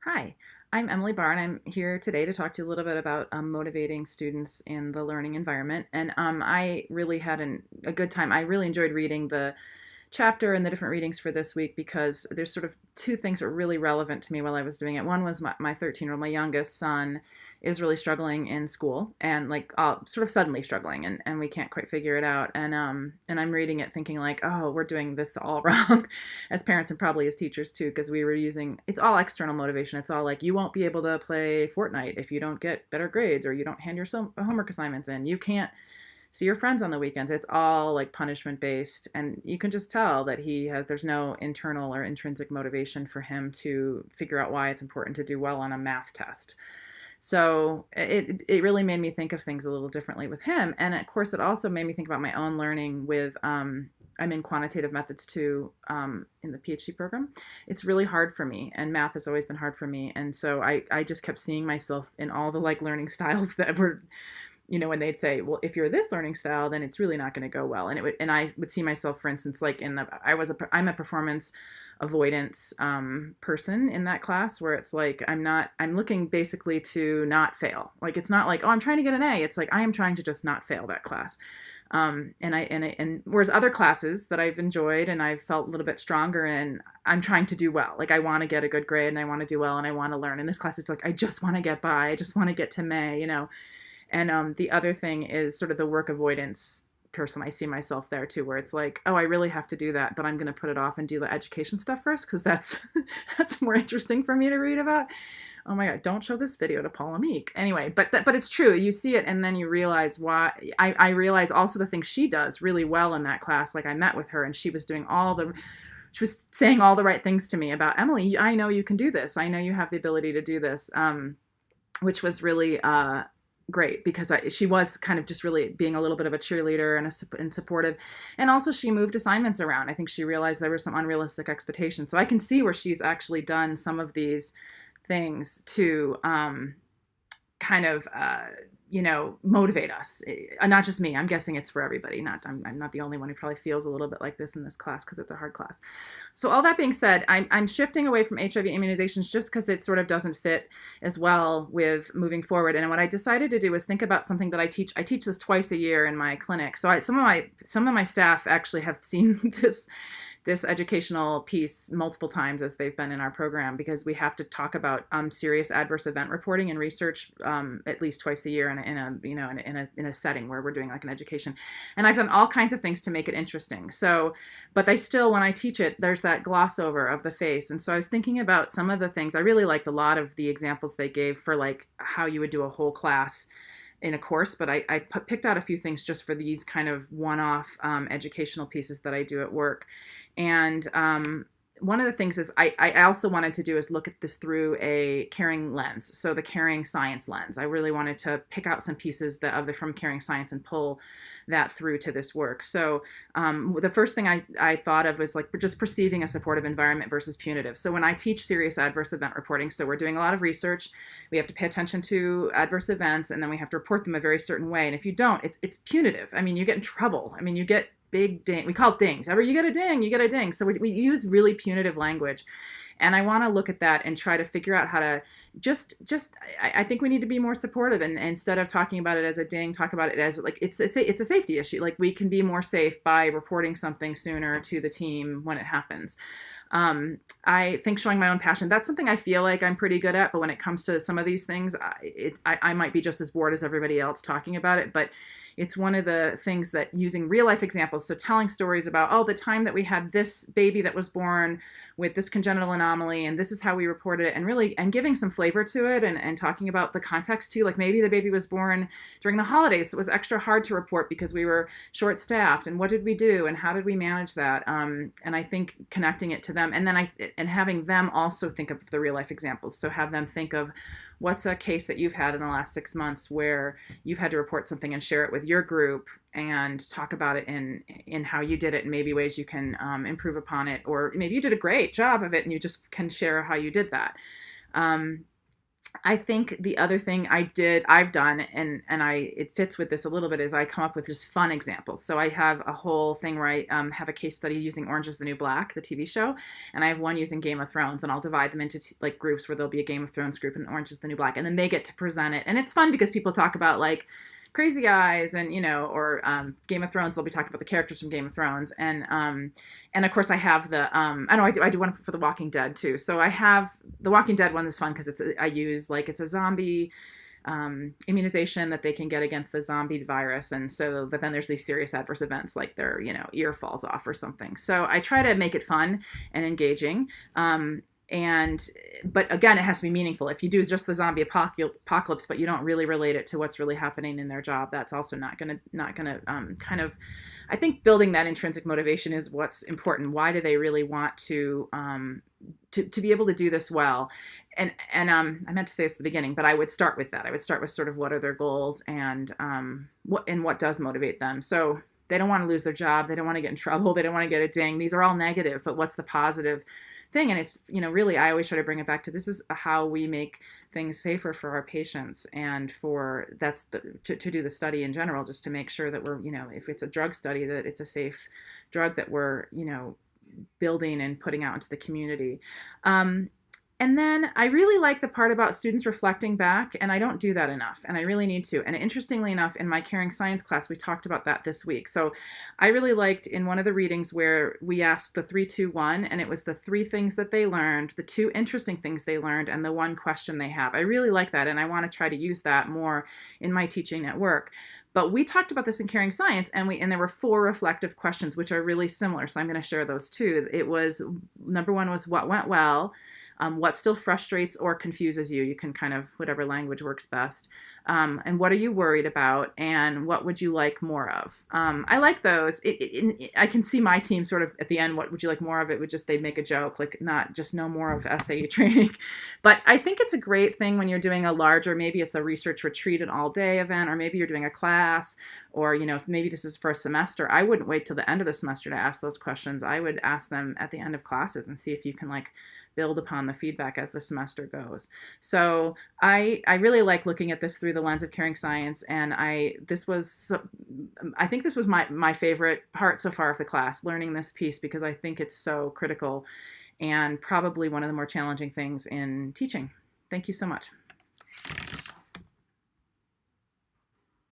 Hi, I'm Emily Barr, and I'm here today to talk to you a little bit about motivating students in the learning environment. And I really had a good time. I really enjoyed reading the chapter and the different readings for this week because there's sort of two things that were really relevant to me while I was doing it. One was my 13-year-old, my youngest son, is really struggling in school and like sort of suddenly struggling, and we can't quite figure it out. And I'm reading it thinking like, oh, we're doing this all wrong as parents and probably as teachers too, because we were using it's all external motivation. It's all like you won't be able to play Fortnite if you don't get better grades or you don't hand your homework assignments in. You can't see your friends on the weekends. It's all like punishment based, and you can just tell that there's no internal or intrinsic motivation for him to figure out why it's important to do well on a math test. So it really made me think of things a little differently with him, and of course it also made me think about my own learning with I'm in quantitative methods too, in the PhD program. It's really hard for me, and math has always been hard for me, and so I just kept seeing myself in all the like learning styles that were, when they'd say, well, if you're this learning style, then it's really not going to go well. And I would see myself, for instance, like I'm a performance avoidance person in that class, where it's like I'm looking basically to not fail. Like it's not like, oh, I'm trying to get an A. It's like I am trying to just not fail that class. And whereas other classes that I've enjoyed and I've felt a little bit stronger in, I'm trying to do well. Like I want to get a good grade and I want to do well and I want to learn. In this class, it's like I just want to get by. I just want to get to May. And the other thing is sort of the work avoidance person. I see myself there too, where it's like, oh, I really have to do that, but I'm going to put it off and do the education stuff first because that's that's more interesting for me to read about. Oh my God, don't show this video to Paula Meek. Anyway, but it's true. You see it and then you realize why. I realize also the things she does really well in that class. Like I met with her and she was saying all the right things to me about, Emily, I know you can do this. I know you have the ability to do this, which was really great because she was kind of just really being a little bit of a cheerleader and supportive. And also she moved assignments around. I think she realized there were some unrealistic expectations. So I can see where she's actually done some of these things to kind of, motivate us. Not just me. I'm guessing it's for everybody. I'm not the only one who probably feels a little bit like this in this class because it's a hard class. So all that being said, I'm shifting away from HIV immunizations just because it sort of doesn't fit as well with moving forward. And what I decided to do was think about something that I teach. I teach this twice a year in my clinic. So some of my staff actually have seen this educational piece multiple times as they've been in our program, because we have to talk about serious adverse event reporting and research at least twice a year in a setting where we're doing like an education. And I've done all kinds of things to make it interesting. So, but when I teach it, there's that gloss over of the face. And so I was thinking about some of the things. I really liked a lot of the examples they gave for like how you would do a whole class in a course, but I picked out a few things just for these kind of one-off educational pieces that I do at work. And one of the things is I also wanted to do is look at this through a caring lens, so the caring science lens. I really wanted to pick out some pieces from caring science and pull that through to this work. So the first thing I thought of was like just perceiving a supportive environment versus punitive. So when I teach serious adverse event reporting, so we're doing a lot of research, we have to pay attention to adverse events, and then we have to report them a very certain way. And if you don't, it's punitive. I mean, you get in trouble. I mean, you get big ding. We call it dings. You get a ding, you get a ding. So we use really punitive language. And I want to look at that and try to figure out how to I think we need to be more supportive, and instead of talking about it as a ding, talk about it as like it's a safety issue. Like we can be more safe by reporting something sooner to the team when it happens. I think showing my own passion, that's something I feel like I'm pretty good at, but when it comes to some of these things, I might be just as bored as everybody else talking about it, but it's one of the things that using real life examples, so telling stories about, oh, the time that we had this baby that was born with this congenital anomaly, and this is how we reported it, and giving some flavor to it, and talking about the context too, like maybe the baby was born during the holidays, so it was extra hard to report because we were short-staffed, and what did we do, and how did we manage that, and I think connecting it to them, and then having them also think of the real life examples. So have them think of what's a case that you've had in the last 6 months where you've had to report something and share it with your group and talk about it in how you did it and maybe ways you can improve upon it, or maybe you did a great job of it and you just can share how you did that. I think the other thing I've done, and it fits with this a little bit, is I come up with just fun examples. So I have a whole thing where I have a case study using Orange is the New Black, the TV show, and I have one using Game of Thrones, and I'll divide them into like groups where there'll be a Game of Thrones group and Orange is the New Black, and then they get to present it, and it's fun because people talk about like Crazy Eyes and or Game of Thrones. They'll be talking about the characters from Game of Thrones, and of course I have the I know I do one for The Walking Dead too. So I have the Walking Dead one is fun because I use like it's a zombie immunization that they can get against the zombie virus, and so but then there's these serious adverse events like their ear falls off or something. So I try to make it fun and engaging. And but again, it has to be meaningful. If you do just the zombie apocalypse but you don't really relate it to what's really happening in their job, that's also not gonna kind of, I think building that intrinsic motivation is what's important. Why do they really want to be able to do this well? And I meant to say this at the beginning, but I would start with that. I would start with sort of what are their goals, and what does motivate them. So they don't want to lose their job. They don't want to get in trouble. They don't want to get a ding. These are all negative, but what's the positive thing? And it's, really, I always try to bring it back to this is how we make things safer for our patients, and to do the study in general, just to make sure that we're, if it's a drug study, that it's a safe drug that we're, building and putting out into the community. And then I really like the part about students reflecting back, and I don't do that enough, and I really need to. And interestingly enough, in my caring science class, we talked about that this week. So I really liked in one of the readings where we asked the 3-2-1, and it was the 3 things that they learned, the 2 interesting things they learned, and the 1 question they have. I really like that, and I want to try to use that more in my teaching at work. But we talked about this in caring science, and there were 4 reflective questions, which are really similar. So I'm going to share those too. It was, number 1 was what went well. What still frustrates or confuses you? You can kind of, whatever language works best. And what are you worried about? And what would you like more of? I like those. I can see my team sort of at the end, what would you like more of? It would just, they'd make a joke, like not just no more of SAE training. But I think it's a great thing when you're doing a larger, maybe it's a research retreat, an all-day event, or maybe you're doing a class, or, maybe this is for a semester. I wouldn't wait till the end of the semester to ask those questions. I would ask them at the end of classes and see if you can like build upon the feedback as the semester goes. So I really like looking at this through the lens of caring science, and I think this was my favorite part so far of the class, learning this piece, because I think it's so critical and probably one of the more challenging things in teaching. Thank you so much.